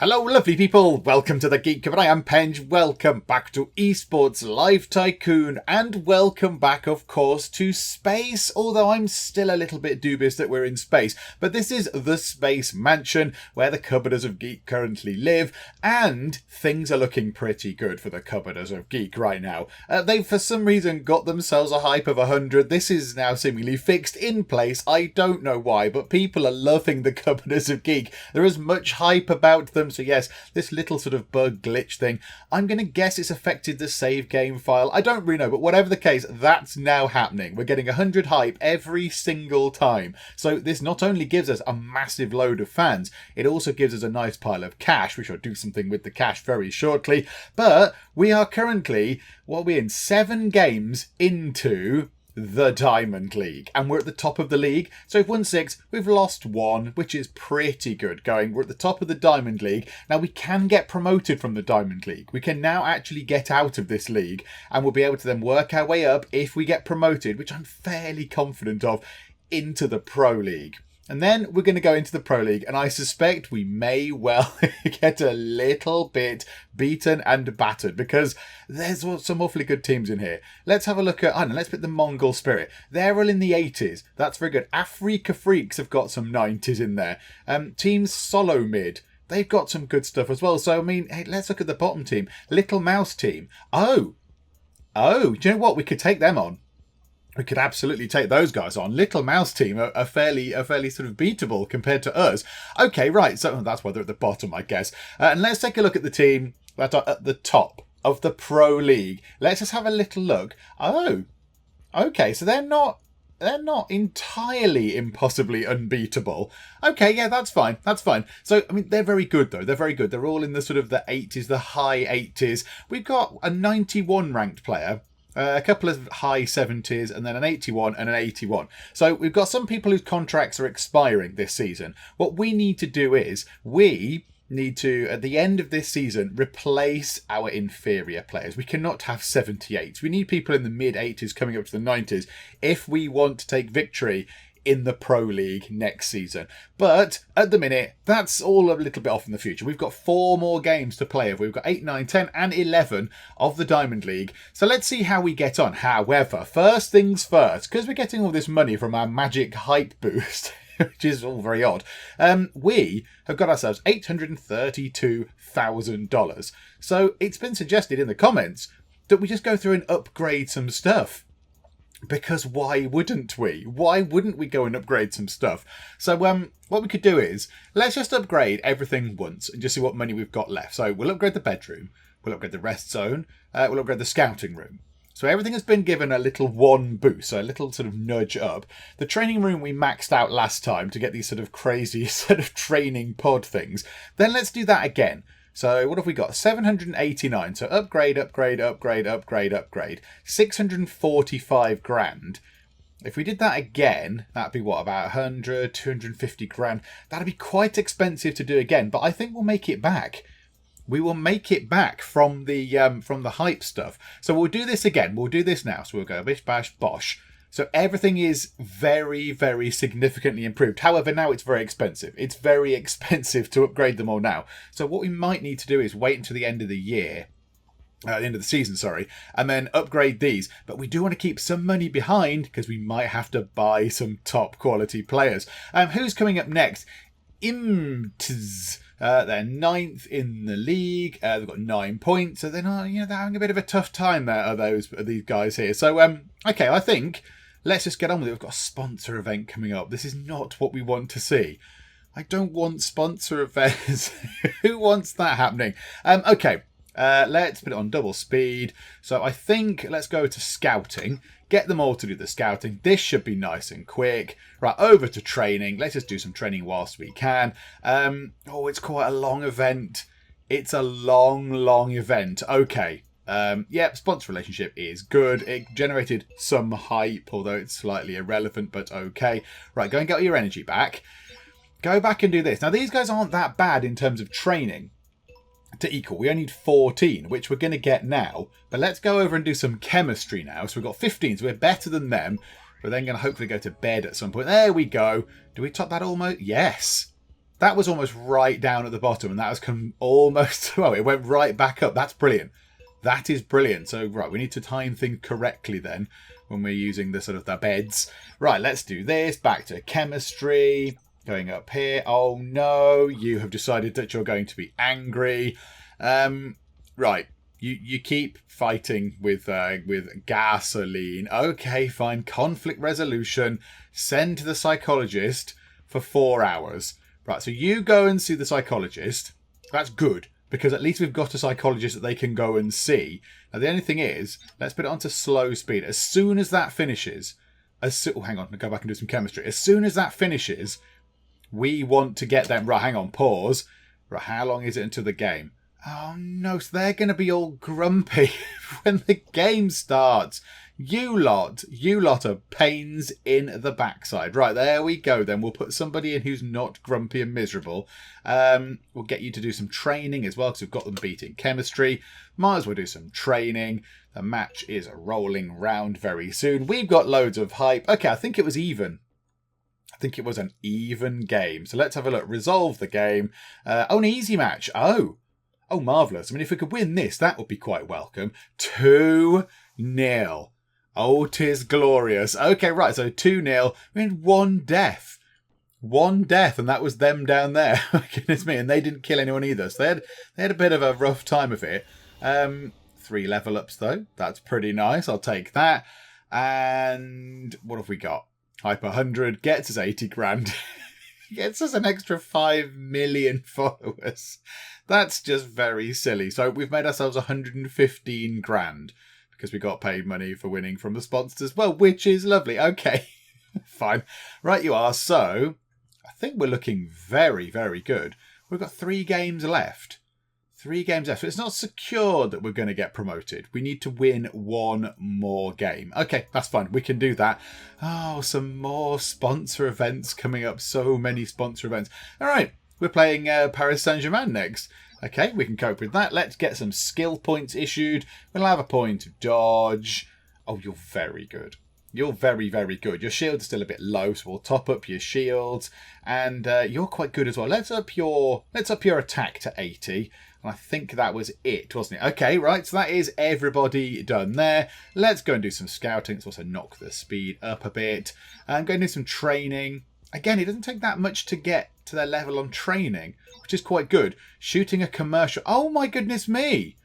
Hello lovely people, welcome to the Geek Cupboard. I am Penge, welcome back to Esports Life Tycoon, and welcome back of course to space, although I'm still a little bit dubious that we're in space. But this is the Space Mansion, where the Cupboarders of Geek currently live, and things are looking pretty good for the Cupboarders of Geek right now. They've for some reason got themselves a hype of 100, this is now seemingly fixed in place, I don't know why, but people are loving the Cupboarders of Geek. There is much hype about them. So yes, this little sort of bug glitch thing, I'm going to guess it's affected the save game file. I don't really know, but whatever the case, that's now happening. We're getting 100 hype every single time. So this not only gives us a massive load of fans, it also gives us a nice pile of cash, which I'll do something with the cash very shortly. But we are currently, what are we in, 7 games into the Diamond League, and we're at the top of the league. So we've won 6, we've lost 1, which is pretty good going. We're at the top of the Diamond League. Now we can get promoted from the Diamond League. We can now actually get out of this league, and we'll be able to then work our way up if we get promoted, which I'm fairly confident of, into the Pro League. And then we're going to go into the Pro League, and I suspect we may well get a little bit beaten and battered, because there's some awfully good teams in here. Let's have a look at, I don't know, let's put the Mongol Spirit. They're all in the 80s. That's very good. Afrika Freaks have got some 90s in there. Team Solo Mid, they've got some good stuff as well. So, I mean, hey, let's look at the bottom team. Little Mouse Team. Oh, do you know what? We could take them on. We could absolutely take those guys on. Little Mouse Team are fairly sort of beatable compared to us. Okay, right. So that's why they're at the bottom, I guess. And let's take a look at the team that are at the top of the Pro League. Let's just have a little look. Oh, okay. So they're not entirely impossibly unbeatable. Okay, yeah, that's fine. That's fine. So, I mean, they're very good, though. They're very good. They're all in the sort of the 80s, the high 80s. We've got a 91 ranked player. A couple of high 70s, and then an 81 and an 81. So we've got some people whose contracts are expiring this season. What we need to do is we need to, at the end of this season, replace our inferior players. We cannot have 78s. We need people in the mid 80s coming up to the 90s if we want to take victory in the Pro League next season. But at the minute, that's all a little bit off in the future. We've got 4 more games to play of. We've got 8, 9, 10 and 11 of the Diamond League. So let's see how we get on. However, first things first, because we're getting all this money from our magic hype boost, which is all very odd, we have got ourselves $832,000. So it's been suggested in the comments that we just go through and upgrade some stuff. Because why wouldn't we? Why wouldn't we go and upgrade some stuff? So what we could do is, let's just upgrade everything once and just see what money we've got left. So we'll upgrade the bedroom, we'll upgrade the rest zone, we'll upgrade the scouting room. So everything has been given a little 1 boost, so a little sort of nudge up. The training room we maxed out last time to get these sort of crazy sort of training pod things. Then let's do that again. So what have we got? 789. So upgrade. 645 grand. If we did that again, that'd be what, about 100, 250 grand. That'd be quite expensive to do again, but I think we'll make it back. We will make it back from the hype stuff. So we'll do this again. We'll do this now. So we'll go bish, bash, bosh. So everything is very, very significantly improved. However, now it's very expensive. It's very expensive to upgrade them all now. So what we might need to do is wait until the end of the year. The end of the season, sorry, and then upgrade these. But we do want to keep some money behind because we might have to buy some top quality players. Who's coming up next? Imts. They're 9th in the league. They've got 9 points. So they're not, they're having a bit of a tough time there. Are these guys here? So okay, I think let's just get on with it. We've got a sponsor event coming up. This is not what we want to see. I don't want sponsor events. Who wants that happening? Okay. Let's put it on double speed. So I think let's go to scouting. Get them all to do the scouting. This should be nice and quick. Right, over to training. Let's just do some training whilst we can. Oh, it's quite a long event. It's a long event. Okay. Yep, sponsor relationship is good. It generated some hype, although it's slightly irrelevant, but okay. Right, go and get your energy back. Go back and do this. Now, these guys aren't that bad in terms of training to equal. We only need 14, which we're going to get now. But let's go over and do some chemistry now. So we've got 15, so we're better than them. We're then going to hopefully go to bed at some point. There we go. Do we top that almost? Yes. That was almost right down at the bottom, and that was almost, well, it went right back up. That's brilliant. That is brilliant. So, right, we need to time things correctly then when we're using the sort of the beds. Right, let's do this. Back to chemistry. Going up here. Oh, no. You have decided that you're going to be angry. Right. You keep fighting with gasoline. Okay, fine. Conflict resolution. Send to the psychologist for 4 hours. Right, so you go and see the psychologist. That's good, because at least we've got a psychologist that they can go and see. Now, the only thing is, let's put it onto slow speed. As soon as that finishes, hang on, I'll go back and do some chemistry. As soon as that finishes, we want to get them. Right, hang on, pause. Right, how long is it until the game? Oh no, so they're going to be all grumpy when the game starts. You lot are pains in the backside. Right, there we go then. We'll put somebody in who's not grumpy and miserable. We'll get you to do some training as well, because we've got them beat in chemistry. Might as well do some training. The match is rolling round very soon. We've got loads of hype. Okay, I think it was even. I think it was an even game. So let's have a look. Resolve the game. An easy match. Oh, marvellous. I mean, if we could win this, that would be quite welcome. 2-0. Oh, 'tis glorious. Okay, right, so 2-0. We had one death. One death, and that was them down there. Goodness me, and they didn't kill anyone either. So they had a bit of a rough time of it. 3 level ups, though. That's pretty nice. I'll take that. And what have we got? Hyper 100 gets us 80 grand. Gets us an extra 5 million followers. That's just very silly. So we've made ourselves 115 grand because we got paid money for winning from the sponsors as well, which is lovely. Okay, fine. Right you are. So I think we're looking very, very good. We've got 3 games left. 3 games left. So it's not secured that we're going to get promoted. We need to win 1 more game. Okay, that's fine. We can do that. Oh, some more sponsor events coming up. So many sponsor events. All right, we're playing Paris Saint-Germain next. Okay, we can cope with that. Let's get some skill points issued. We'll have a point of dodge. Oh, you're very good. You're very, very good. Your shield's still a bit low, so we'll top up your shields. And you're quite good as well. Let's up your attack to 80. And I think that was it, wasn't it? Okay, right, so that is everybody done there. Let's go and do some scouting. Let's also knock the speed up a bit. And go and do some training. Again, it doesn't take that much to get to their level on training, which is quite good. Shooting a commercial. Oh my goodness me.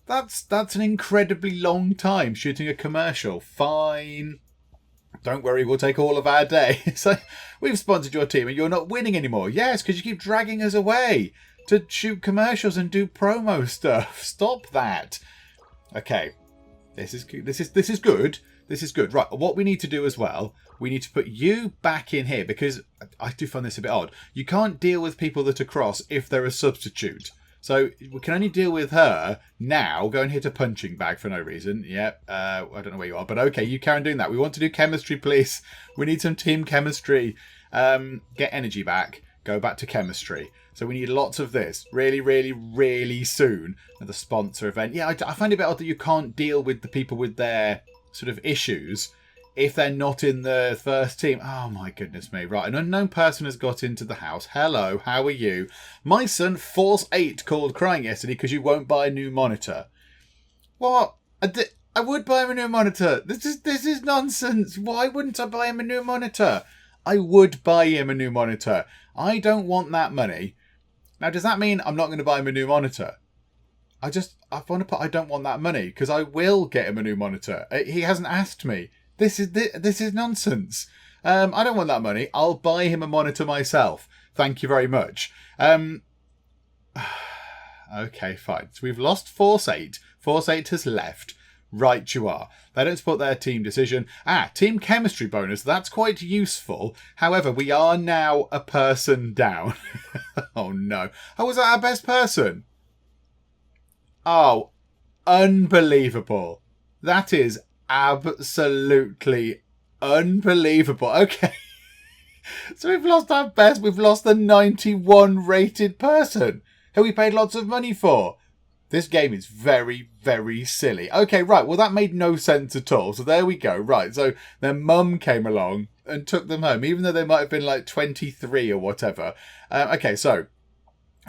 That's an incredibly long time shooting a commercial. Fine. Don't worry, we'll take all of our day. So we've sponsored your team and you're not winning anymore. Yes, because you keep dragging us away to shoot commercials and do promo stuff. Stop that. Okay. This is good. This is good. Right, what we need to do as well, we need to put you back in here because I do find this a bit odd. You can't deal with people that are cross if they're a substitute. So we can only deal with her now. Go and hit a punching bag for no reason. Yep. I don't know where you are, but okay, you carry on doing that. We want to do chemistry, please. We need some team chemistry. Get energy back. Go back to chemistry. So we need lots of this really, really, really soon at the sponsor event. Yeah, I find it a bit odd that you can't deal with the people with their sort of issues if they're not in the first team. Oh my goodness me. Right, an unknown person has got into the house. Hello, how are you? My son, Force 8, called crying yesterday because you won't buy a new monitor. What? I would buy him a new monitor. This is nonsense. Why wouldn't I buy him a new monitor? I would buy him a new monitor. I don't want that money. Now, does that mean I'm not going to buy him a new monitor? I want to put I don't want that money because I will get him a new monitor. He hasn't asked me. This is nonsense. I don't want that money. I'll buy him a monitor myself. Thank you very much. Okay, fine. So we've lost Force 8. Force 8 has left. Right you are. They don't support their team decision. Team chemistry bonus. That's quite useful. However, we are now a person down. Oh no. Oh, was that our best person? Oh, unbelievable. That is absolutely unbelievable. Okay. So we've lost our best. We've lost the 91 rated person who we paid lots of money for. This game is very, very silly. Okay, right. Well, that made no sense at all. So there we go. Right. So their mum came along and took them home, even though they might have been like 23 or whatever. Okay, so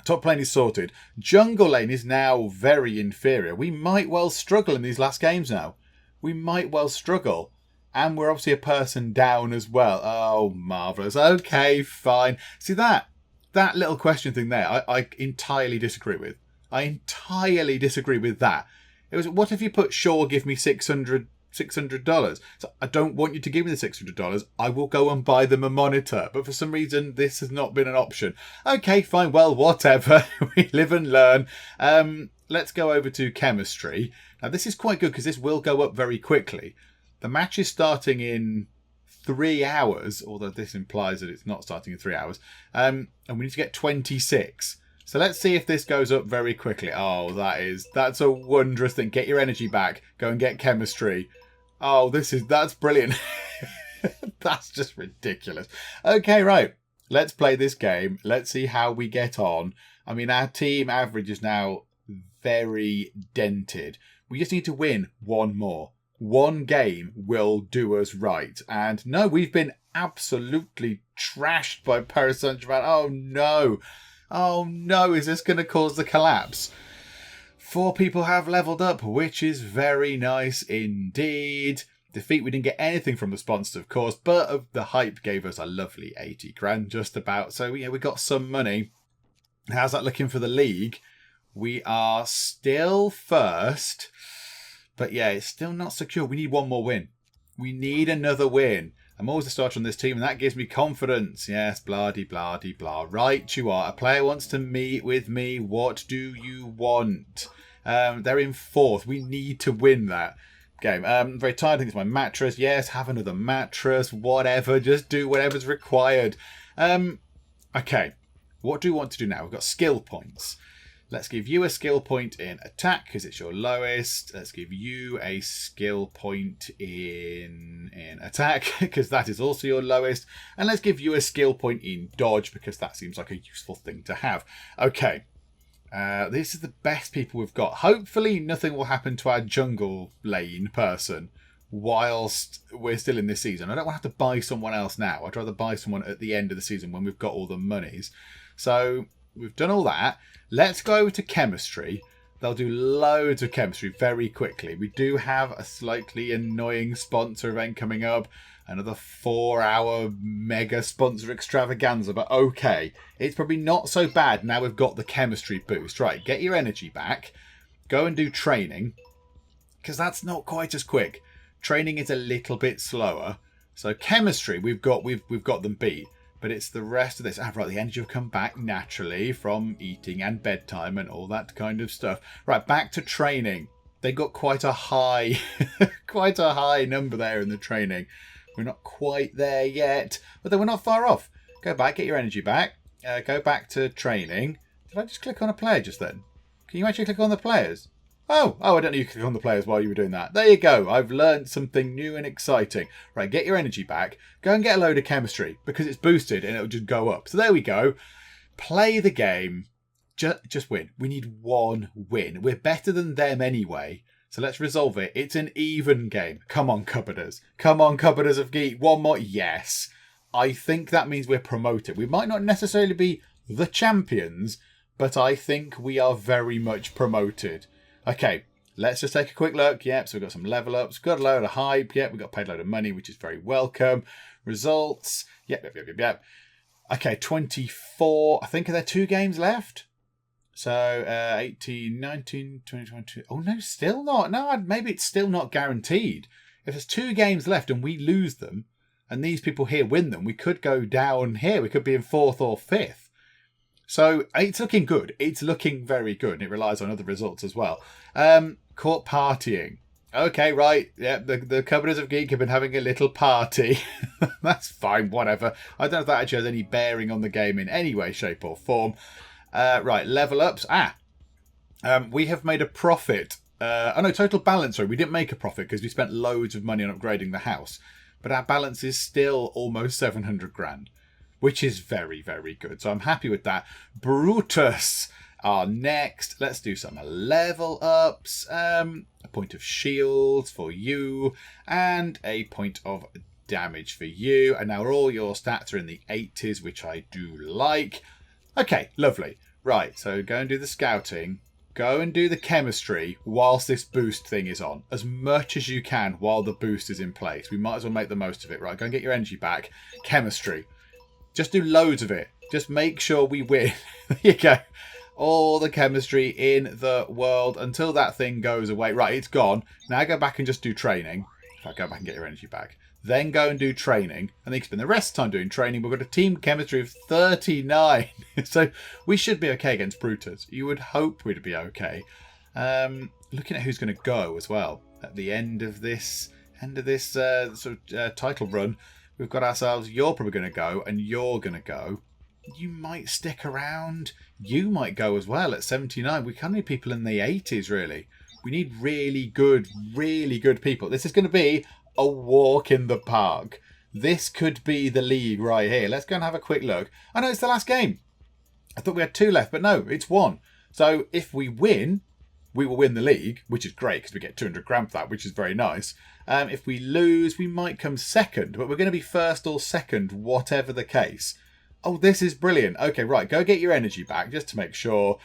top lane is sorted. Jungle lane is now very inferior. We might well struggle in these last games now. We might well struggle. And we're obviously a person down as well. Oh, marvellous. Okay, fine. See, that little question thing there, I entirely disagree with. I entirely disagree with that. It was, what if you put, sure, give me $600? So I don't want you to give me the $600. I will go and buy them a monitor. But for some reason, this has not been an option. Okay, fine. Well, whatever. We live and learn. Let's go over to chemistry. Now, this is quite good because this will go up very quickly. The match is starting in 3 hours, although this implies that it's not starting in 3 hours. And we need to get 26. So let's see if this goes up very quickly. Oh, that's a wondrous thing. Get your energy back. Go and get chemistry. Oh, that's brilliant. That's just ridiculous. Okay, right. Let's play this game. Let's see how we get on. I mean, our team average is now very dented. We just need to win one more. One game will do us right. And no, we've been absolutely trashed by Paris Saint-Germain. Oh, no. Oh no, is this going to cause the collapse? 4 people have leveled up, which is very nice indeed. Defeat, we didn't get anything from the sponsors, of course, but the hype gave us a lovely 80 grand just about. So yeah, we got some money. How's that looking for the league? We are still first, but yeah, it's still not secure. We need one more win. We need another win. I'm always a starter on this team, and that gives me confidence. Yes, blah-de-blah-de-blah. Right, you are. A player wants to meet with me. What do you want? They're in 4th. We need to win that game. I'm very tired. I think it's my mattress. Yes, have another mattress. Whatever. Just do whatever's required. Okay. What do we want to do now? We've got skill points. Let's give you a skill point in attack because it's your lowest. Let's give you a skill point in attack because that is also your lowest. And let's give you a skill point in dodge because that seems like a useful thing to have. Okay. This is the best people we've got. Hopefully nothing will happen to our jungle lane person whilst we're still in this season. I don't want to have to buy someone else now. I'd rather buy someone at the end of the season when we've got all the monies. So we've done all that. Let's go over to chemistry. They'll do loads of chemistry very quickly. We do have a slightly annoying sponsor event coming up. Another 4-hour mega sponsor extravaganza. But okay, it's probably not so bad now we've got the chemistry boost. Right, get your energy back. Go and do training. Because that's not quite as quick. Training is a little bit slower. So chemistry, we've got them beat. But it's the rest of this. Ah, right, the energy will come back naturally from eating and bedtime and all that kind of stuff. Right, back to training. They got quite a high, quite a high number there in the training. We're not quite there yet, but then we're not far off. Go back, get your energy back. Go back to training. Did I just click on a player just then? Can you actually click on the players? Oh, I don't know you could click on the players while you were doing that. There you go. I've learned something new and exciting. Right, get your energy back. Go and get a load of chemistry because it's boosted and it'll just go up. So there we go. Play the game. Just win. We need one win. We're better than them anyway. So let's resolve it. It's an even game. Come on, Cupboarders. Come on, Cupboarders of Geek. One more. Yes. I think that means we're promoted. We might not necessarily be the champions, but I think we are very much promoted. Okay, let's just take a quick look. Yep, so we've got some level ups. Got a load of hype. Yep, we've got paid a load of money, which is very welcome. Results. Yep. Okay, 24. I think are there 2 games left? So 18, 19, 20, 22. Oh, no, still not. No, maybe it's still not guaranteed. If there's 2 games left and we lose them and these people here win them, we could go down here. We could be in 4th or 5th. So it's looking good. It's looking very good. And it relies on other results as well. Caught partying. Okay, right. Yeah, the Cupboarders of Geek have been having a little party. That's fine, whatever. I don't know if that actually has any bearing on the game in any way, shape or form. Right, level ups. We have made a profit. Total balance. Sorry, we didn't make a profit because we spent loads of money on upgrading the house. But our balance is still almost 700 grand. Which is very, very good. So I'm happy with that. Brutus. are next. Let's do some level ups. A point of shield for you, and a point of damage for you. And now all your stats are in the 80s, which I do like. Okay, lovely. Right, so go and do the scouting. Go and do the chemistry whilst this boost thing is on. As much as you can while the boost is in place. We might as well make the most of it. Right, go and get your energy back. Chemistry. Just do loads of it. Just make sure we win. There you go. All the chemistry in the world until that thing goes away. Right, it's gone. Now go back and just do training. Right, go back and get your energy back. Then go and do training. And then you can spend the rest of the time doing training. We've got a team chemistry of 39. So we should be okay against Brutus. You would hope we'd be okay. Looking at who's going to go as well. At the end of this title run, we've got ourselves, you're probably going to go and you're going to go. You might stick around. You might go as well at 79. We can't need people in the 80s, really. We need really good people. This is going to be a walk in the park. This could be the league right here. Let's go and have a quick look. I know it's the last game. I thought we had 2 left, but no, it's 1. So if we win, we will win the league, which is great because we get 200 grand for that, which is very nice. If we lose, we might come second, but we're going to be first or second, whatever the case. Oh, this is brilliant. Okay, right, go get your energy back just to make sure.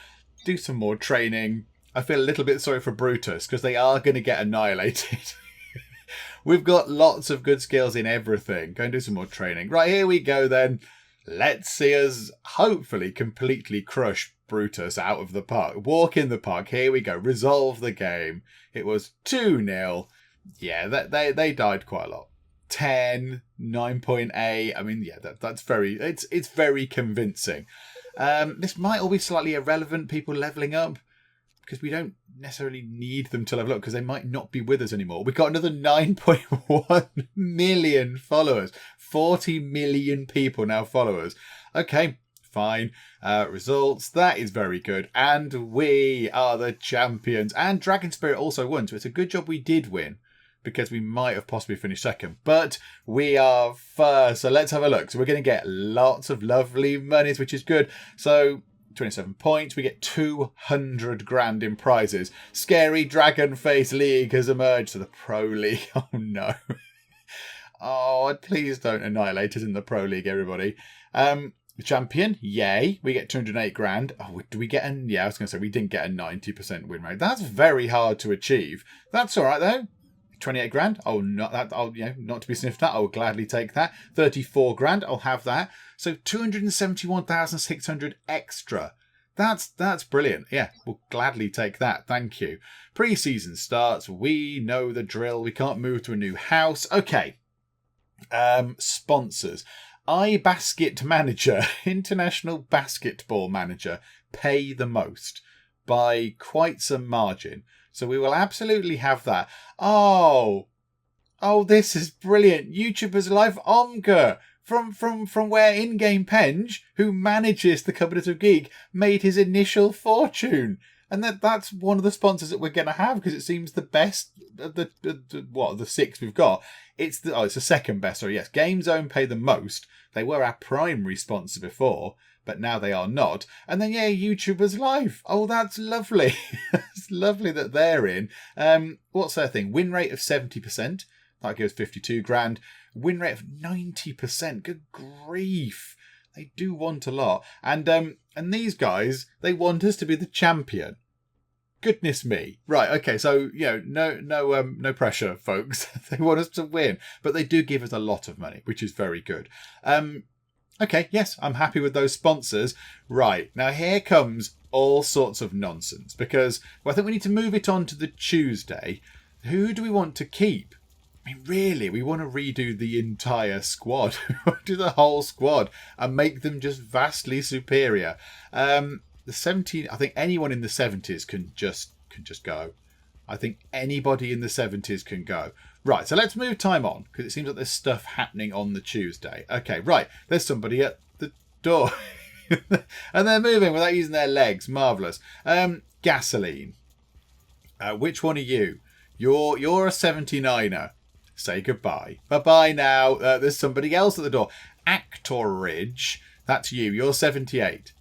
Do some more training. I feel a little bit sorry for Brutus because they are going to get annihilated. We've got lots of good skills in everything. Go and do some more training. Right, here we go then. Let's see us hopefully completely crush Brutus out of the park. Walk in the park. Here we go. Resolve the game. It was 2-0. Yeah, they died quite a lot. 10, 9.8. I mean, yeah, that's very, it's very convincing. This might all be slightly irrelevant, people leveling up, because we don't necessarily need them to level up because they might not be with us anymore. We've got another 9.1 million followers. 40 million people now follow us. Okay, fine. Results, that is very good. And we are the champions. And Dragon Spirit also won, so it's a good job we did win, because we might have possibly finished second. But we are first, so let's have a look. So we're going to get lots of lovely monies, which is good. So 27 points, we get 200 grand in prizes. Scary Dragon Face League has emerged to the Pro League. Oh no. Oh, please don't annihilate us in the Pro League, everybody. The champion, yay. We get 208 grand. Oh, do we get yeah, I was going to say we didn't get a 90% win rate. That's very hard to achieve. That's all right though. 28 grand. Oh, not that. Oh, not to be sniffed at. I'll gladly take that. 34 grand. I'll have that. So 271,600 extra. That's brilliant. Yeah, we'll gladly take that. Thank you. Pre-season starts. We know the drill. We can't move to a new house. Okay. Sponsors. iBasket Manager, International Basketball Manager, pay the most by quite some margin. So we will absolutely have that. Oh, this is brilliant. YouTubers Life Omga from where In-Game Penge, who manages the Cupboarders of Geek, made his initial fortune. And that's one of the sponsors that we're going to have because it seems the best of the 6 we've got. It's the second best. So yes, Game Zone pay the most. They were our primary sponsor before, but now they are not. And then, yeah, YouTubers Life. Oh, that's lovely. It's lovely that they're in. What's their thing? Win rate of 70%. That gives 52 grand. Win rate of 90%. Good grief. They do want a lot. And these guys, they want us to be the champion. Goodness me. Right, okay, so, no pressure, folks. They want us to win. But they do give us a lot of money, which is very good. Okay, yes, I'm happy with those sponsors. Right, now here comes all sorts of nonsense. Because I think we need to move it on to the Tuesday. Who do we want to keep? I mean, really, we want to redo the entire squad. We want to do the whole squad and make them just vastly superior. The 17, I think anyone in the 70s can just go. I think anybody in the 70s can go. Right, so let's move time on, because it seems like there's stuff happening on the Tuesday. Okay, right, there's somebody at the door. And they're moving without using their legs. Marvellous. Gasoline. Which one are you? You're a 79er. Say goodbye. Bye-bye now. There's somebody else at the door. Actorridge. That's you. You're 78.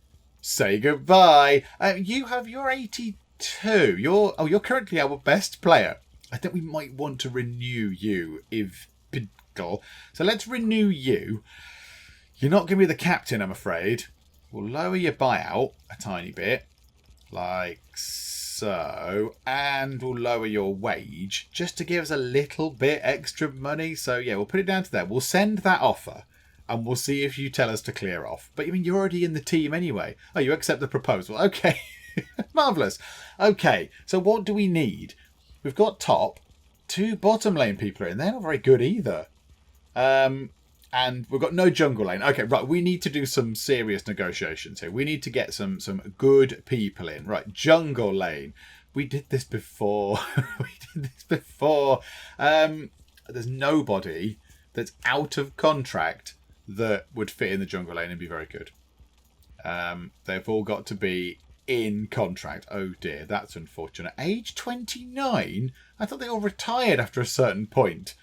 say goodbye. You have your 82. You're currently our best player. I think we might want to renew you, if piddle. So let's renew you. You're not going to be the captain, I'm afraid. We'll lower your buyout a tiny bit, like so, and we'll lower your wage just to give us a little bit extra money. So yeah, we'll put it down to there. We'll send that offer, and we'll see if you tell us to clear off. But I mean, you're already in the team anyway. Oh, you accept the proposal? Okay, marvelous. Okay, so what do we need? We've got top. 2 bottom lane people are in. They're not very good either. And we've got no jungle lane. Okay, right. We need to do some serious negotiations here. We need to get some good people in. Right, jungle lane. We did this before. There's nobody that's out of contract that would fit in the jungle lane and be very good. They've all got to be in contract. Oh dear, that's unfortunate. Age 29? I thought they all retired after a certain point.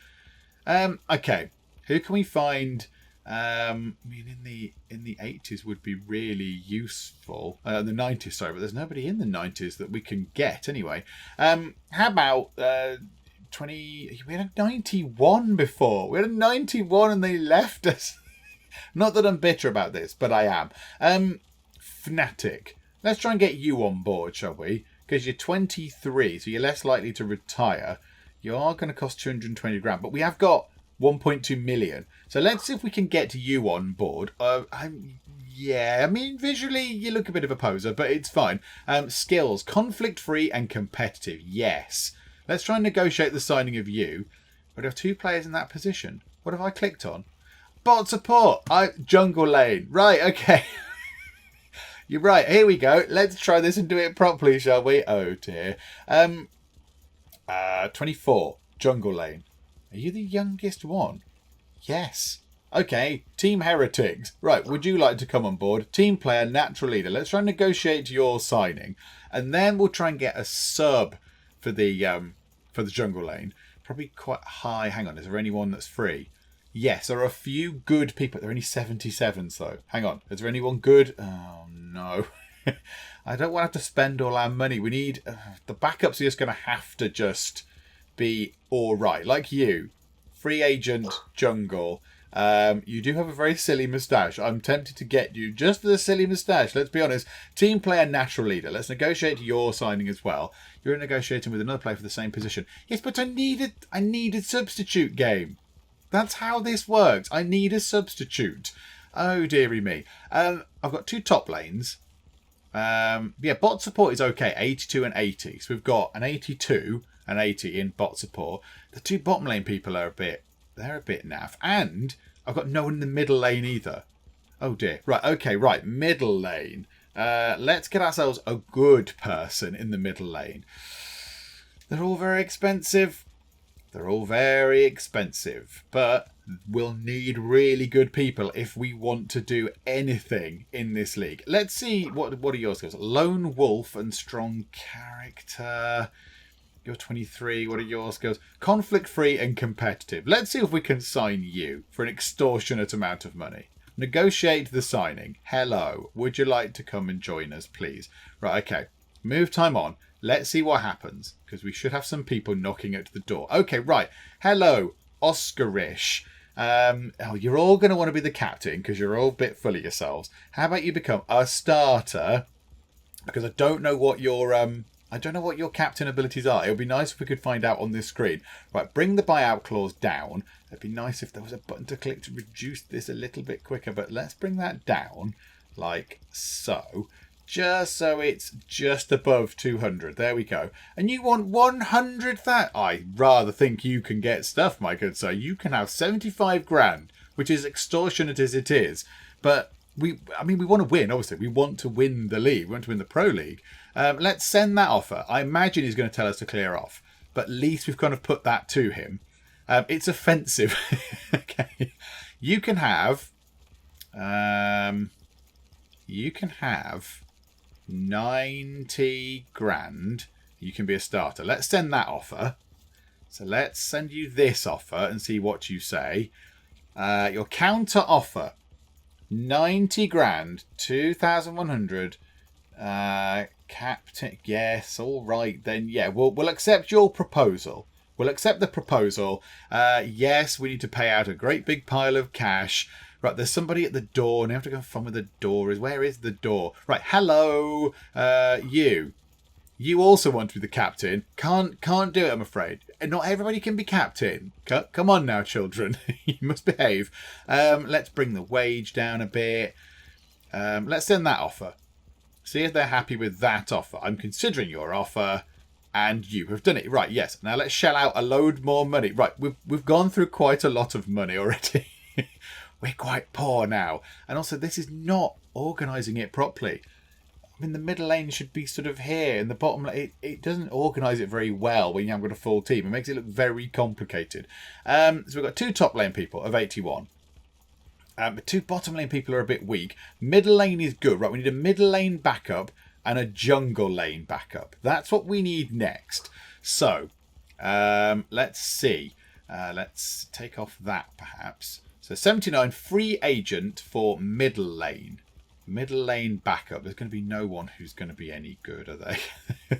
Okay. Who can we find? I mean, in the 80s would be really useful. The 90s, sorry, but there's nobody in the 90s that we can get anyway. How about 20? We had a 91 before. We had a 91 and they left us. Not that I'm bitter about this, but I am. Fnatic. Let's try and get you on board, shall we? Because you're 23, so you're less likely to retire. You are going to cost 220 grand, but we have got 1.2 million. So let's see if we can get you on board. Yeah, I mean, visually you look a bit of a poser, but it's fine. Skills, conflict-free and competitive. Yes. Let's try and negotiate the signing of you. But I have 2 players in that position. What have I clicked on? Bot support. Jungle lane. Right, okay. You're right. Here we go. Let's try this and do it properly, shall we? Oh, dear. 24. Jungle lane. Are you the youngest one? Yes. Okay, Team Heretics. Right, would you like to come on board? Team player, natural leader. Let's try and negotiate your signing. And then we'll try and get a sub for the jungle lane. Probably quite high. Hang on, is there anyone that's free? Yes, there are a few good people. There are only 77s though. Hang on, is there anyone good? Oh, no. I don't want to have to spend all our money. We need... the backups are just going to have to just be all right. Like you, free agent jungle. You do have a very silly moustache. I'm tempted to get you just for the silly moustache. Let's be honest. Team player, natural leader. Let's negotiate your signing as well. You're negotiating with another player for the same position. Yes, but I need a substitute game. That's how this works. I need a substitute. Oh dearie me. I've got 2 top lanes. Yeah, bot support is okay. 82 and 80. So we've got an 82 and 80 in bot support. The 2 bottom lane people are a bit naff. And I've got no one in the middle lane either. Oh dear. Right, okay, right. Middle lane. Let's get ourselves a good person in the middle lane. They're all very expensive. But we'll need really good people if we want to do anything in this league. Let's see, what are your skills? Lone wolf and strong character. You're 23. What are your skills? Conflict-free and competitive. Let's see if we can sign you for an extortionate amount of money. Negotiate the signing. Hello. Would you like to come and join us, please? Right, okay. Move time on. Let's see what happens, because we should have some people knocking at the door. Okay, right. Hello, Oscarish. You're all going to want to be the captain, because you're all a bit full of yourselves. How about you become a starter? Because I don't know what your captain abilities are. It would be nice if we could find out on this screen. Right, bring the buyout clause down. It'd be nice if there was a button to click to reduce this a little bit quicker, but let's bring that down like so. Just so it's just above 200. There we go. And you want 100,000? I rather think you can get stuff, my good sir. You can have 75 grand, which is extortionate as it is. But we want to win, obviously. We want to win the league. We want to win the Pro League. Let's send that offer. I imagine he's going to tell us to clear off. But at least we've kind of put that to him. It's offensive. Okay. You can have 90 grand. You can be a starter. Let's send that offer. So let's send you this offer and see what you say. Your counter offer. 90 grand. 2,100. Captain. Yes, all right then. Yeah, we'll accept your proposal. We'll accept the proposal. Yes, we need to pay out a great big pile of cash. Right, there's somebody at the door. Now I have to go and find where the door is. Where is the door? Right, hello. You. You also want to be the captain. Can't do it, I'm afraid. Not everybody can be captain. Come on now, children. You must behave. Let's bring the wage down a bit. Let's send that offer. See if they're happy with that offer. I'm considering your offer, and you have done it. Right, yes. Now let's shell out a load more money. Right, we've gone through quite a lot of money already. We're quite poor now. And also, this is not organising it properly. I mean, the middle lane should be sort of here, and the bottom lane, it doesn't organise it very well when you haven't got a full team. It makes it look very complicated. So we've got 2 top lane people of 81. But 2 bottom lane people are a bit weak. Middle lane is good. Right, we need a middle lane backup and a jungle lane backup. That's what we need next. So, let's see. Let's take off that, perhaps. So 79, free agent for middle lane. Middle lane backup. There's going to be no one who's going to be any good, are they?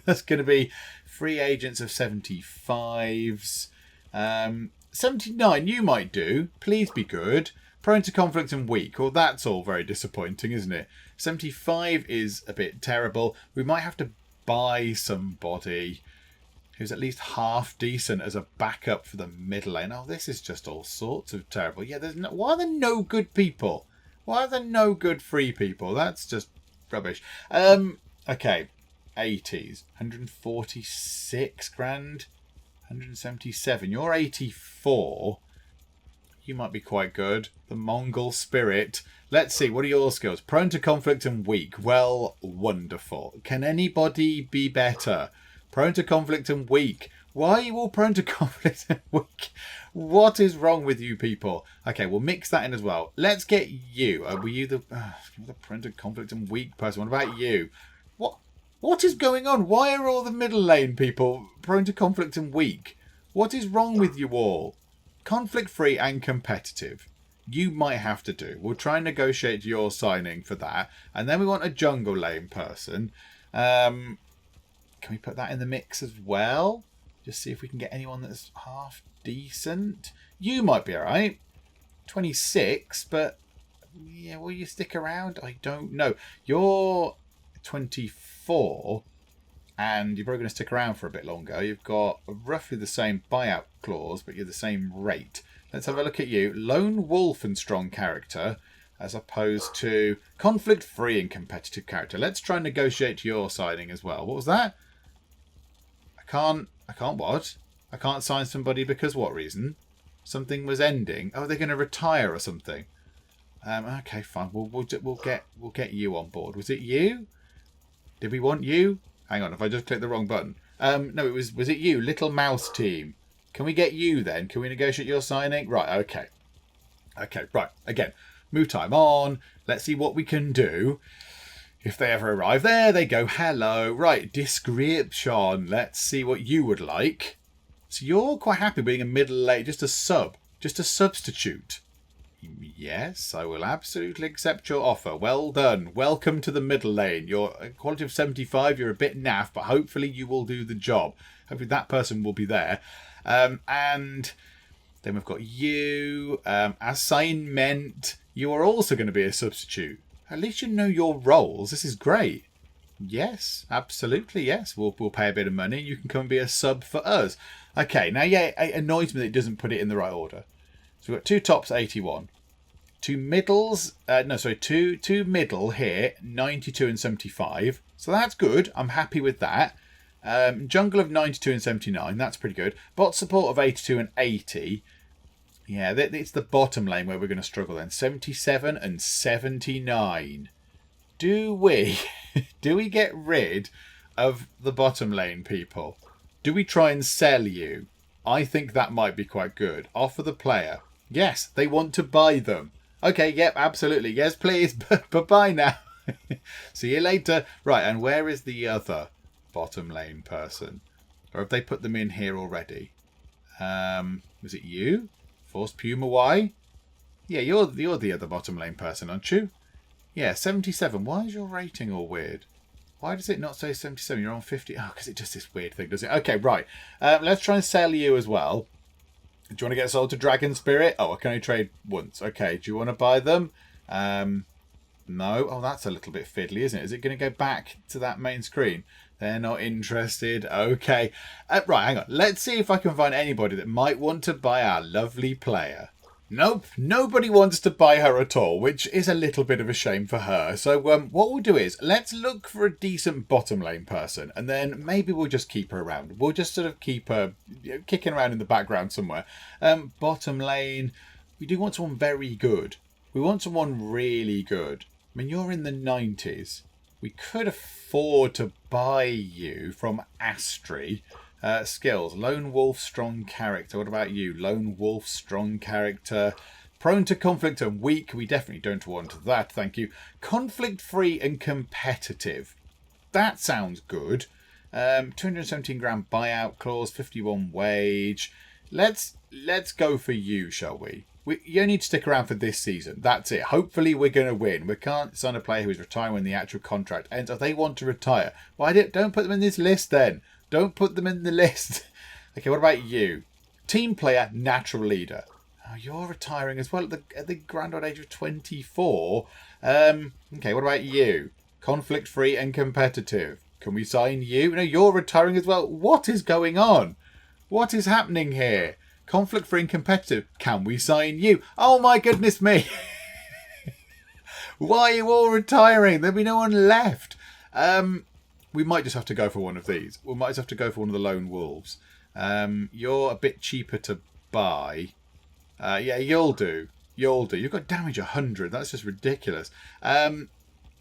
There's going to be free agents of 75s. 79, you might do. Please be good. Prone to conflict and weak. Well, that's all very disappointing, isn't it? 75 is a bit terrible. We might have to buy somebody who's at least half decent as a backup for the middle lane. Oh, this is just all sorts of terrible. Yeah, why are there no good people? Why are there no good free people? That's just rubbish. Okay, 80s. 146 grand. 177. You're 84. You might be quite good. The Mongol spirit. Let's see, what are your skills? Prone to conflict and weak. Well, wonderful. Can anybody be better? Prone to conflict and weak. Why are you all prone to conflict and weak? What is wrong with you people? Okay, we'll mix that in as well. Let's get you. Were you the prone to conflict and weak person? What about you? What is going on? Why are all the middle lane people prone to conflict and weak? What is wrong with you all? Conflict free and competitive. You might have to do. We'll try and negotiate your signing for that. And then we want a jungle lane person. Can we put that in the mix as well? Just see if we can get anyone that's half decent. You might be alright. 26, but yeah, will you stick around? I don't know. You're 24 and you're probably going to stick around for a bit longer. You've got roughly the same buyout clause, but you're the same rate. Let's have a look at you. Lone wolf and strong character, as opposed to conflict-free and competitive character. Let's try and negotiate your signing as well. What was that? I can't what? I can't sign somebody because what reason? Something was ending. Oh, they're going to retire or something. Okay, fine. We'll get you on board. Was it you? Did we want you? Hang on, if I just clicked the wrong button. No, was it you? Little Mouse Team. Can we get you then? Can we negotiate your signing? Right, okay. Okay, right. Again, move time on. Let's see what we can do. If they ever arrive, there they go. Hello. Right, description. Let's see what you would like. So you're quite happy being a middle lane, just a substitute. Yes, I will absolutely accept your offer. Well done. Welcome to the middle lane. You're a quality of 75. You're a bit naff, but hopefully you will do the job. Hopefully that person will be there. And then we've got you. Assignment. You are also going to be a substitute. At least you know your roles. This is great. Yes, absolutely, yes. We'll pay a bit of money. You can come and be a sub for us. Okay, now, yeah, it annoys me that it doesn't put it in the right order. So we've got 2 tops, 81. 2 middles, two middle here, 92 and 75. So that's good. I'm happy with that. Jungle of 92 and 79. That's pretty good. Bot support of 82 and 80. Yeah, it's the bottom lane where we're going to struggle then. 77 and 79. Do we get rid of the bottom lane people? Do we try and sell you? I think that might be quite good. Offer the player. Yes, they want to buy them. Okay, yep, absolutely. Yes, please. Bye-bye now. See you later. Right, and where is the other bottom lane person? Or have they put them in here already? Was it you? Force Puma Y? Yeah, you're the other bottom lane person, aren't you? Yeah, 77. Why is your rating all weird? Why does it not say 77? You're on 50. Oh, because it does this weird thing, does it? Okay, right. Let's try and sell you as well. Do you want to get sold to Dragon Spirit? Oh, I can only trade once. Okay, do you want to buy them? No. Oh, that's a little bit fiddly, isn't it? Is it going to go back to that main screen? They're not interested. Okay. Right, hang on. Let's see if I can find anybody that might want to buy our lovely player. Nope, nobody wants to buy her at all, which is a little bit of a shame for her. So what we'll do is, let's look for a decent bottom lane person, and then maybe we'll just keep her around. We'll just sort of keep her kicking around in the background somewhere. Bottom lane, we do want someone very good. We want someone really good. I mean, you're in the 90s. We could afford to buy you from Astri. Skills. Lone wolf, strong character. What about you? Lone wolf, strong character. Prone to conflict and weak. We definitely don't want that, thank you. Conflict-free and competitive. That sounds good. 217 grand buyout clause, 51 wage. Let's go for you, shall we? You only need to stick around for this season. That's it. Hopefully we're going to win. We can't sign a player who is retiring when the actual contract ends. If they want to retire, don't put them in this list then. Don't put them in the list. Okay, what about you? Team player, natural leader. Oh, you're retiring as well at the grand old age of 24. Okay, what about you? Conflict-free and competitive. Can we sign you? No, you're retiring as well. What is going on? What is happening here? Conflict-free and competitive. Can we sign you? Oh my goodness me. Why are you all retiring? There'll be no one left. We might just have to go for one of these. We might just have to go for one of the lone wolves. You're a bit cheaper to buy. Yeah, you'll do. You'll do. You've got damage 100. That's just ridiculous. Yeah,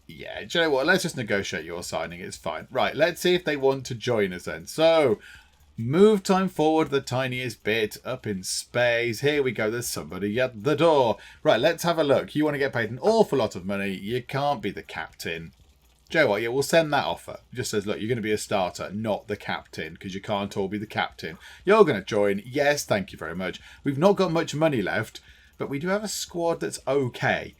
do you know what? Let's just negotiate your signing. It's fine. Right, let's see if they want to join us then. So, move time forward the tiniest bit up in space. Here we go. There's somebody at the door. Right, let's have a look. You want to get paid an awful lot of money. You can't be the captain. Do you know what? Yeah, we'll send that offer. It just says, look, you're going to be a starter, not the captain, because you can't all be the captain. You're going to join. Yes, thank you very much. We've not got much money left, but we do have a squad that's okay.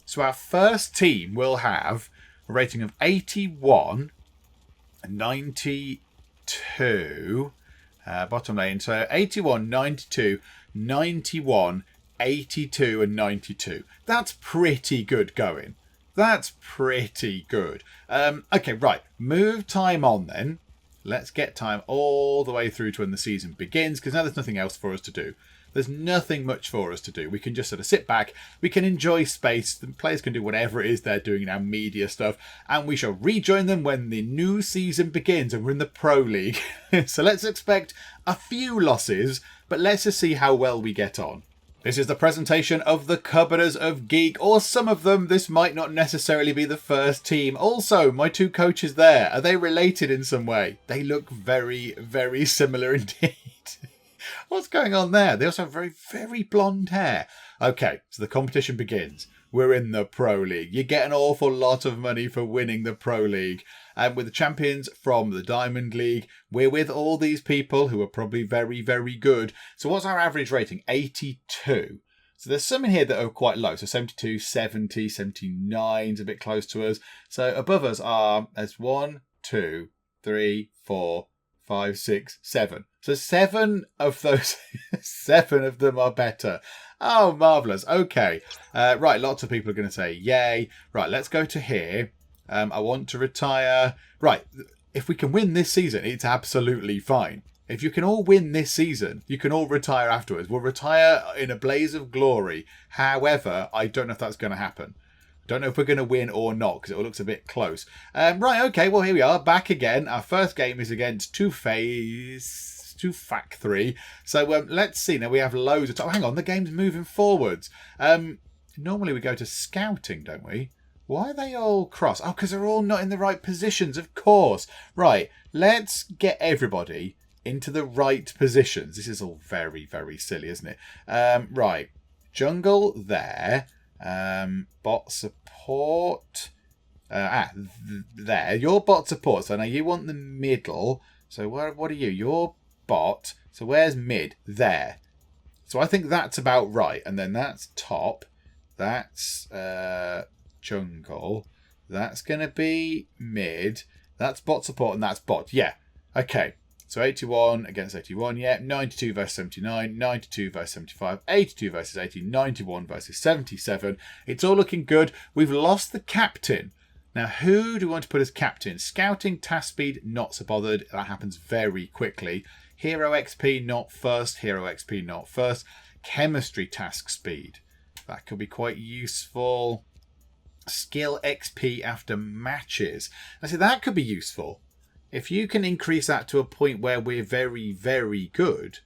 So our first team will have a rating of 81, 92, bottom lane. So 81, 92, 91, 82 and 92. That's pretty good going. That's pretty good. Okay, right. Move time on then. Let's get time all the way through to when the season begins, because now there's nothing else for us to do. There's nothing much for us to do. We can just sort of sit back. We can enjoy space. The players can do whatever it is they're doing in our media stuff. And we shall rejoin them when the new season begins and we're in the Pro League. So let's expect a few losses, but let's just see how well we get on. This is the presentation of the Cupboarders of Geek, or some of them. This might not necessarily be the first team. Also, my two coaches there, are they related in some way? They look very, very similar indeed. What's going on there? They also have very, very blonde hair. Okay, so the competition begins. We're in the Pro League. You get an awful lot of money for winning the Pro League. And with the champions from the Diamond League, we're with all these people who are probably very, very good. So what's our average rating? 82. So there's some in here that are quite low. So 72, 70, 79 is a bit close to us. So above us are, there's 1, 2, 3, 4, 5, 6, 7. So 7 of those, 7 of them are better. Oh, marvellous. Okay. Right, lots of people are going to say yay. Right, let's go to here. I want to retire. Right, if we can win this season, it's absolutely fine. If you can all win this season, you can all retire afterwards. We'll retire in a blaze of glory. However, I don't know if that's going to happen. Don't know if we're going to win or not, because it all looks a bit close. Right, okay, well, here we are, back again. Our first game is against Fac 3. So let's see. Now we have loads of time. Oh, hang on, the game's moving forwards. Normally we go to scouting, don't we? Why are they all cross? Oh, because they're all not in the right positions, of course. Right, let's get everybody into the right positions. This is all very, very silly, isn't it? Right, jungle there. Bot support. There. You're bot support. So now you want the middle. So what are you? You're bot. So where's mid? There. So I think that's about right. And then that's top. That's jungle. That's going to be mid. That's bot support and that's bot. Yeah. Okay. So 81 against 81. Yeah. 92 versus 79. 92 versus 75. 82 versus 80. 91 versus 77. It's all looking good. We've lost the captain. Now, who do we want to put as captain? Scouting, task speed, not so bothered. That happens very quickly. Hero XP, not first. Hero XP, not first. Chemistry task speed. That could be quite useful. Skill XP after matches. I say that could be useful. If you can increase that to a point where we're very, very good,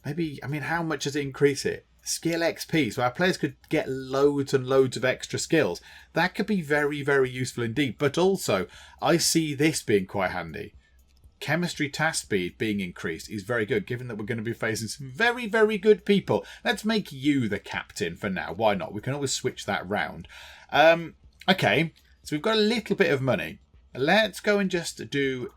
maybe, I mean, how much does it increase it? Skill XP, so our players could get loads and loads of extra skills. That could be very, very useful indeed. But also, I see this being quite handy. Chemistry task speed being increased is very good, given that we're going to be facing some very, very good people. Let's make you the captain for now. Why not? We can always switch that round. Okay, so we've got a little bit of money. Let's go and just do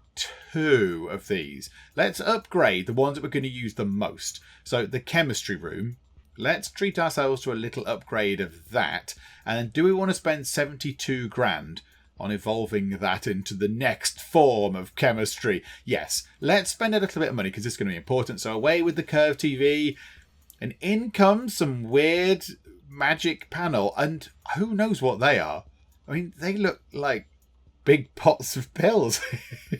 2 of these. Let's upgrade the ones that we're going to use the most. So the chemistry room. Let's treat ourselves to a little upgrade of that. And do we want to spend 72 grand on evolving that into the next form of chemistry? Yes, let's spend a little bit of money because it's going to be important. So away with the curved TV. And in comes some weird magic panel. And who knows what they are? I mean, they look like big pots of pills.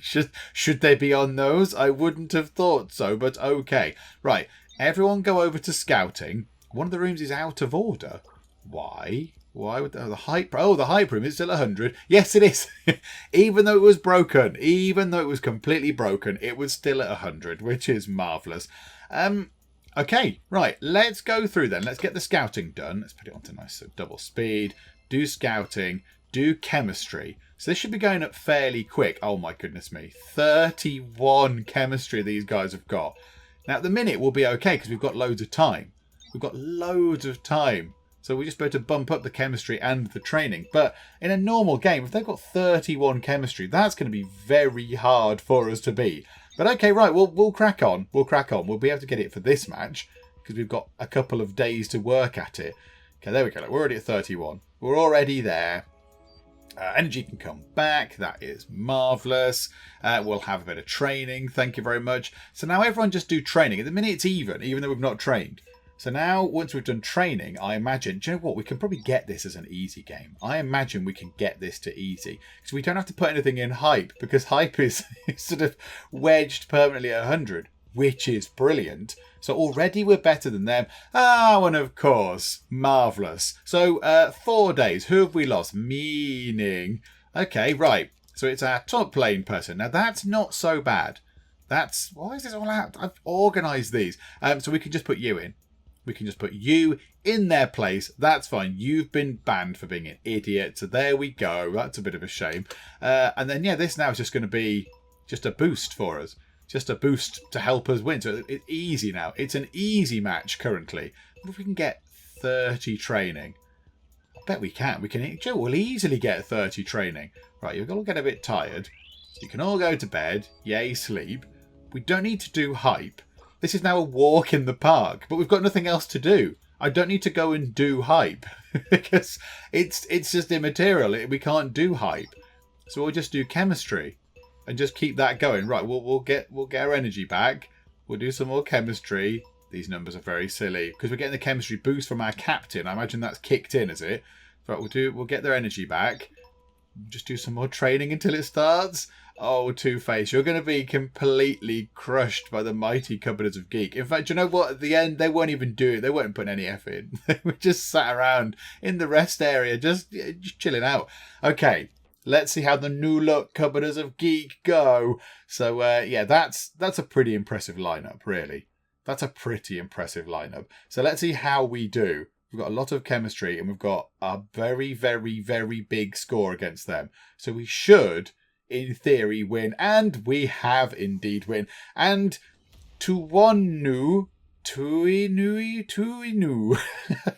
Should they be on those? I wouldn't have thought so, but okay. Right, everyone go over to scouting. One of the rooms is out of order. Why? Why would the hype? Oh, the hype room is still 100. Yes, it is. Even though it was broken, even though it was completely broken, it was still at 100, which is marvellous. Okay, right. Let's go through then. Let's get the scouting done. Let's put it onto nice double speed. Do scouting. Do chemistry. So this should be going up fairly quick. Oh my goodness me. 31 chemistry these guys have got. Now at the minute we'll be okay because we've got loads of time. We've got loads of time. So we're just about to bump up the chemistry and the training. But in a normal game, if they've got 31 chemistry, that's going to be very hard for us to beat. But okay, right, we'll crack on. We'll crack on. We'll be able to get it for this match because we've got a couple of days to work at it. Okay, there we go. Look, we're already at 31. We're already there. Energy can come back. That is marvellous. We'll have a bit of training. Thank you very much. So now everyone just do training. At the minute it's even though we've not trained. So now, once we've done training, I imagine, do you know what? We can probably get this as an easy game. I imagine we can get this to easy. Because we don't have to put anything in hype, because hype is sort of wedged permanently at 100, which is brilliant. So already we're better than them. And of course, marvellous. So 4 days. Who have we lost? Meaning. Okay, right. So it's our top lane person. Now that's not so bad. Why is this all out? I've organised these. So we can just put you in. We can just put you in their place. That's fine. You've been banned for being an idiot. So there we go. That's a bit of a shame. And then, yeah, this now is just going to be just a boost for us. Just a boost to help us win. So it's easy now. It's an easy match currently. What if we can get 30 training? I bet we can. We'll easily get 30 training. Right, you're going to get a bit tired. So you can all go to bed. Yay, sleep. We don't need to do hype. This is now a walk in the park, but we've got nothing else to do. I don't need to go and do hype because it's just immaterial. We can't do hype, so we'll just do chemistry and just keep that going. Right, we'll get our energy back. We'll do some more chemistry. These numbers are very silly because we're getting the chemistry boost from our captain. I imagine that's kicked in, is it? Right, we'll get their energy back. Just do some more training until it starts. Oh, Two-Face, you're going to be completely crushed by the mighty Cupboarders of Geek. In fact, you know what? At the end, they weren't even doing it. They weren't putting any effort in. They were just sat around in the rest area, just chilling out. Okay, let's see how the new look Cupboarders of Geek go. So, yeah, that's a pretty impressive lineup, really. That's a pretty impressive lineup. So let's see how we do. We've got a lot of chemistry and we've got a very, very, very big score against them. So we should, in theory, win. And we have indeed win. And Tuinu.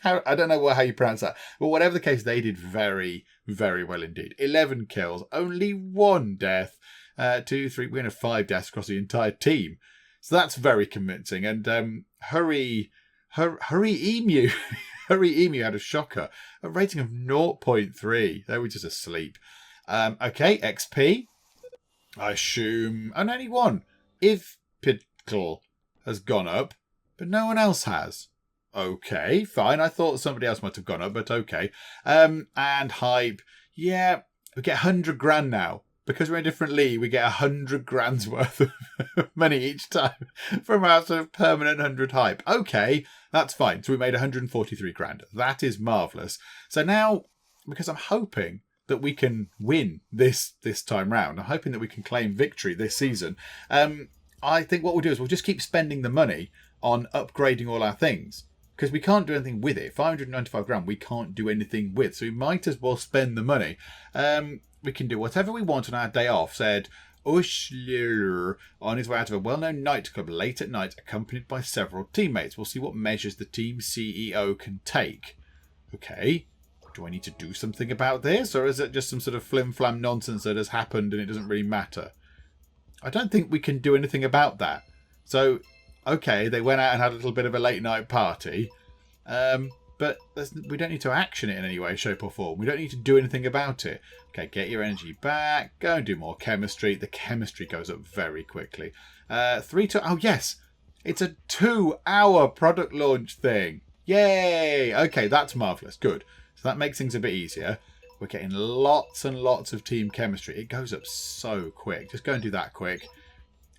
I don't know how you pronounce that. But whatever the case, they did very, very well indeed. 11 kills, only 1 death. 2, 3, we have 5 deaths across the entire team. So that's very convincing. And hurry Emu. Furry Emu had a shocker. A rating of 0.3. They were just asleep. Okay, XP. I assume... And only one. If Pickle has gone up, but no one else has. Okay, fine. I thought somebody else might have gone up, but okay. And hype. Yeah, we get 100 grand now. Because we're in a different league, we get 100 grand's worth of money each time from our sort of permanent 100 hype. Okay, that's fine. So we made 143 grand. That is marvellous. So now, because I'm hoping that we can win this time round, I'm hoping that we can claim victory this season, I think what we'll do is we'll just keep spending the money on upgrading all our things. Because we can't do anything with it. 595 grand, we can't do anything with. So we might as well spend the money. We can do whatever we want on our day off, said Ushler on his way out of a well-known nightclub late at night, accompanied by several teammates. We'll see what measures the team CEO can take. Okay, do I need to do something about this? Or is it just some sort of flim-flam nonsense that has happened and it doesn't really matter? I don't think we can do anything about that. So, okay, they went out and had a little bit of a late-night party. But we don't need to action it in any way, shape or form. We don't need to do anything about it. Okay, get your energy back. Go and do more chemistry. The chemistry goes up very quickly. Oh, yes. It's a 2-hour product launch thing. Yay. Okay, that's marvellous. Good. So that makes things a bit easier. We're getting lots and lots of team chemistry. It goes up so quick. Just go and do that quick.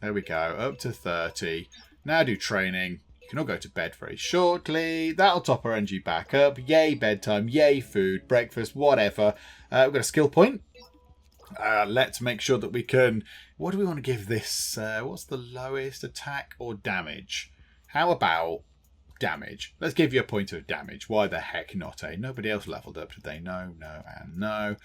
There we go. Up to 30. Now do training. You can all go to bed very shortly. That'll top our energy back up. Yay, bedtime. Yay, food, breakfast, whatever. We've got a skill point. Let's make sure that we can... What do we want to give this? What's the lowest? Attack or damage? How about damage? Let's give you a point of damage. Why the heck not, eh? Nobody else leveled up, did they? No, and no.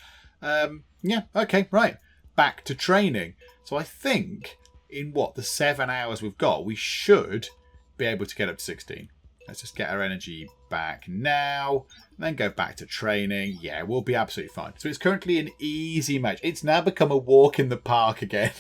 Yeah, okay, right. Back to training. So I think in the 7 hours we've got, we should be able to get up to 16. Let's just get our energy back now, then go back to training. Yeah, we'll be absolutely fine. So it's currently an easy match. It's now become a walk in the park again.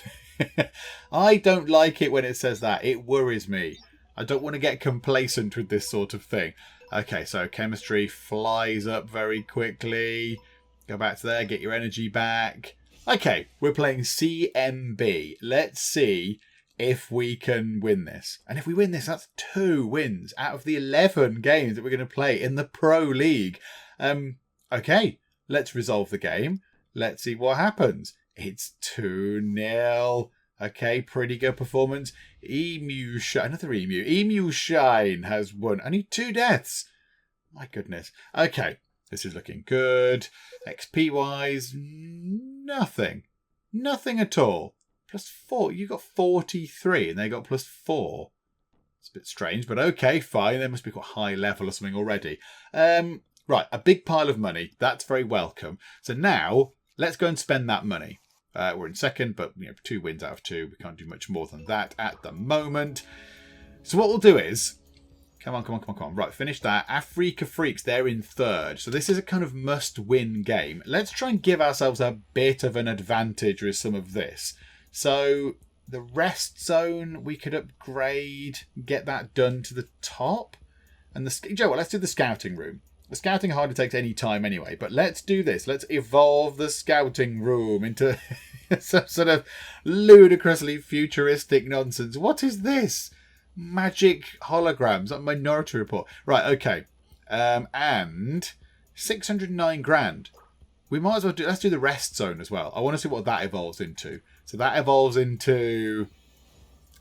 I don't like it when it says that. It worries me. I don't want to get complacent with this sort of thing. Okay, so chemistry flies up very quickly. Go back to there, get your energy back. Okay, we're playing CMB. Let's see if we can win this. And if we win this, that's 2 wins out of the 11 games that we're going to play in the Pro League. Okay, let's resolve the game. Let's see what happens. It's 2-0. Okay, pretty good performance. Another emu. Emu Shine has won. Only 2 deaths. My goodness. Okay, this is looking good. XP-wise, nothing. Nothing at all. +4. You got 43 and they got +4. It's a bit strange, but okay, fine. They must be quite high level or something already. Right, a big pile of money. That's very welcome. So now, let's go and spend that money. We're in second, but 2 wins out of 2. We can't do much more than that at the moment. So what we'll do is... Come on. Right, finish that. Africa Freaks, they're in third. So this is a kind of must-win game. Let's try and give ourselves a bit of an advantage with some of this. So the rest zone, we could upgrade, get that done to the top. And let's do the scouting room. The scouting hardly takes any time anyway, but let's do this. Let's evolve the scouting room into some sort of ludicrously futuristic nonsense. What is this? Magic holograms, that Minority Report. Right, okay. And 609 grand. We might as well let's do the rest zone as well. I want to see what that evolves into. So that evolves into...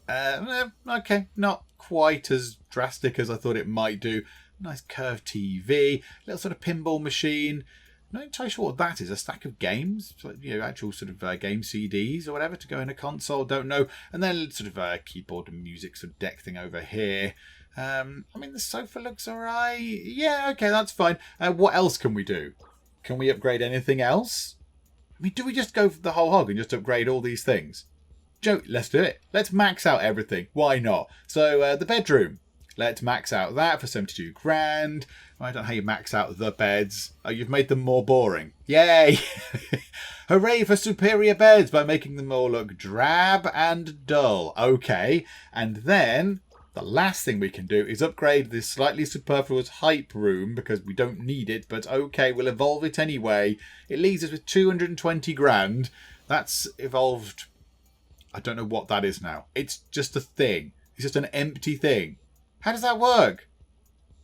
okay, not quite as drastic as I thought it might do. Nice curved TV, little sort of pinball machine. Not entirely sure what that is. A stack of games, actual sort of game CDs or whatever to go in a console. Don't know. And then sort of keyboard and music sort of deck thing over here. The sofa looks alright. Yeah, okay, that's fine. What else can we do? Can we upgrade anything else? Do we just go for the whole hog and just upgrade all these things? Joe, let's do it. Let's max out everything. Why not? So the bedroom. Let's max out that for 72 grand. I don't know how you max out the beds. Oh, you've made them more boring. Yay! Hooray for superior beds by making them all look drab and dull. Okay. And then The last thing we can do is upgrade this slightly superfluous hype room because we don't need it, but okay, we'll evolve it anyway. It leaves us with 220 grand. That's evolved. I don't know what that is now. It's just a thing. It's just an empty thing. How does that work?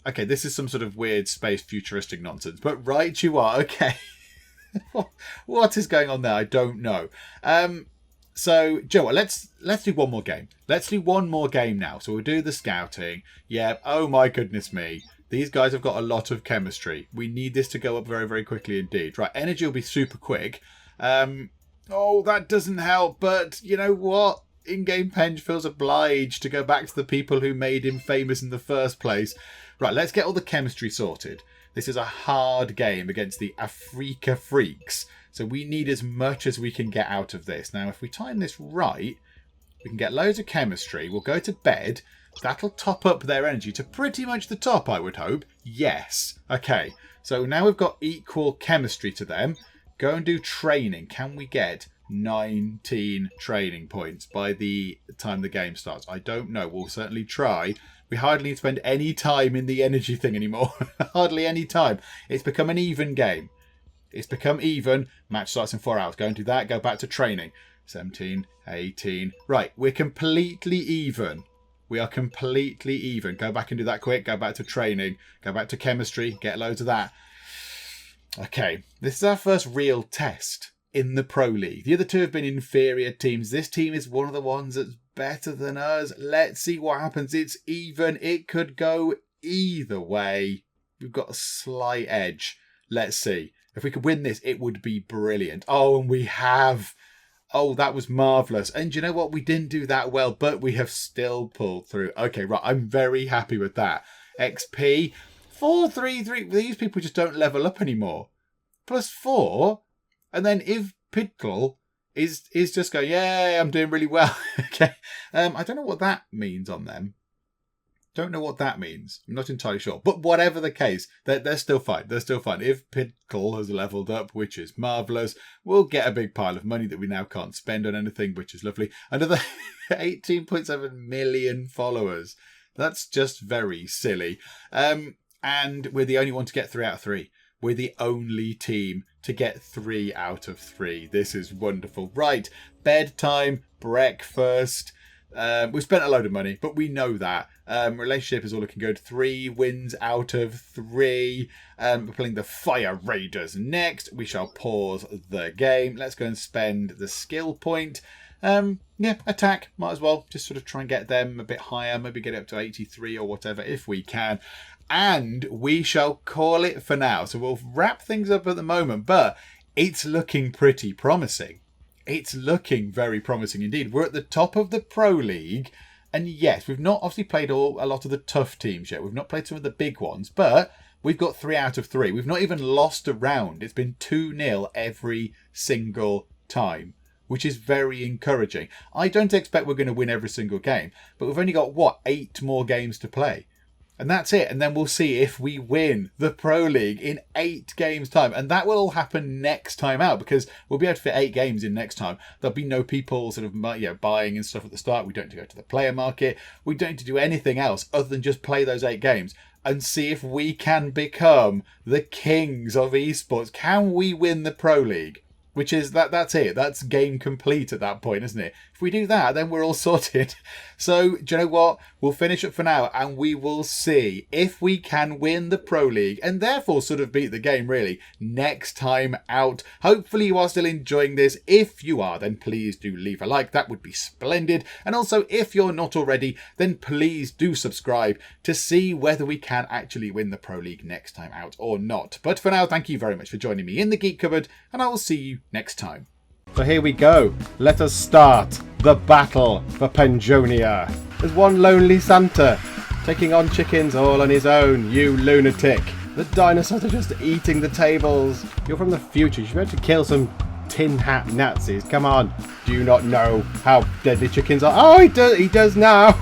Okay, this is some sort of weird space futuristic nonsense, but right you are. Okay. What is going on there? I don't know. So, Joe, let's do one more game. Let's do one more game now. So we'll do the scouting. Yeah, oh my goodness me. These guys have got a lot of chemistry. We need this to go up very, very quickly indeed. Right, energy will be super quick. Oh, that doesn't help. But you know what? In-game Penge feels obliged to go back to the people who made him famous in the first place. Right, let's get all the chemistry sorted. This is a hard game against the Afrika Freaks. So we need as much as we can get out of this. Now, if we time this right, we can get loads of chemistry. We'll go to bed. That'll top up their energy to pretty much the top, I would hope. Yes. Okay. So now we've got equal chemistry to them. Go and do training. Can we get 19 training points by the time the game starts? I don't know. We'll certainly try. We hardly need to spend any time in the energy thing anymore. Hardly any time. It's become an even game. It's become even. Match starts in 4 hours. Go and do that. Go back to training. 17, 18. Right. We're completely even. We are completely even. Go back and do that quick. Go back to training. Go back to chemistry. Get loads of that. Okay. This is our first real test in the Pro League. The other two have been inferior teams. This team is one of the ones that's better than us. Let's see what happens. It's even. It could go either way. We've got a slight edge. Let's see. If we could win this, it would be brilliant. Oh, and we have. Oh, that was marvellous. And you know what? We didn't do that well, but we have still pulled through. Okay, right. I'm very happy with that. XP. 433. These people just don't level up anymore. +4. And then if Pidkle is just going, yeah, I'm doing really well. Okay. I don't know what that means on them. Don't know what that means. I'm not entirely sure. But whatever the case, they're still fine. They're still fine. If Pidkle has leveled up, which is marvellous, we'll get a big pile of money that we now can't spend on anything, which is lovely. Another 18.7 million followers. That's just very silly. And we're the only one to get 3 out of 3. We're the only team to get 3 out of 3. This is wonderful. Right, bedtime, breakfast. We've spent a load of money, but we know that. Relationship is all looking good. 3 wins out of 3. We're playing the Fire Raiders next. We shall pause the game. Let's go and spend the skill point. Yeah, attack. Might as well just sort of try and get them a bit higher. Maybe get it up to 83 or whatever if we can. And we shall call it for now. So we'll wrap things up at the moment, but it's looking pretty promising. It's looking very promising indeed. We're at the top of the Pro League. And yes, we've not obviously played a lot of the tough teams yet. We've not played some of the big ones, but we've got 3 out of 3. We've not even lost a round. It's been 2-0 every single time, which is very encouraging. I don't expect we're going to win every single game, but we've only got, 8 more games to play. And that's it. And then we'll see if we win the Pro League in 8 games' time. And that will all happen next time out because we'll be able to fit 8 games in next time. There'll be no people sort of buying and stuff at the start. We don't need to go to the player market. We don't need to do anything else other than just play those 8 games and see if we can become the kings of esports. Can we win the Pro League? Which is, that's it. That's game complete at that point, isn't it? If we do that, then we're all sorted. So, do you know what? We'll finish up for now and we will see if we can win the Pro League and therefore sort of beat the game, really, next time out. Hopefully you are still enjoying this. If you are, then please do leave a like. That would be splendid. And also, if you're not already, then please do subscribe to see whether we can actually win the Pro League next time out or not. But for now, thank you very much for joining me in the Geek Cupboard and I will see you next time. So here we go. Let us start the battle for Penjonia. There's one lonely Santa taking on chickens all on his own, you lunatic. The dinosaurs are just eating the tables. You're from the future. You should be able to kill some tin hat Nazis. Come on. Do you not know how deadly chickens are? Oh, he does now.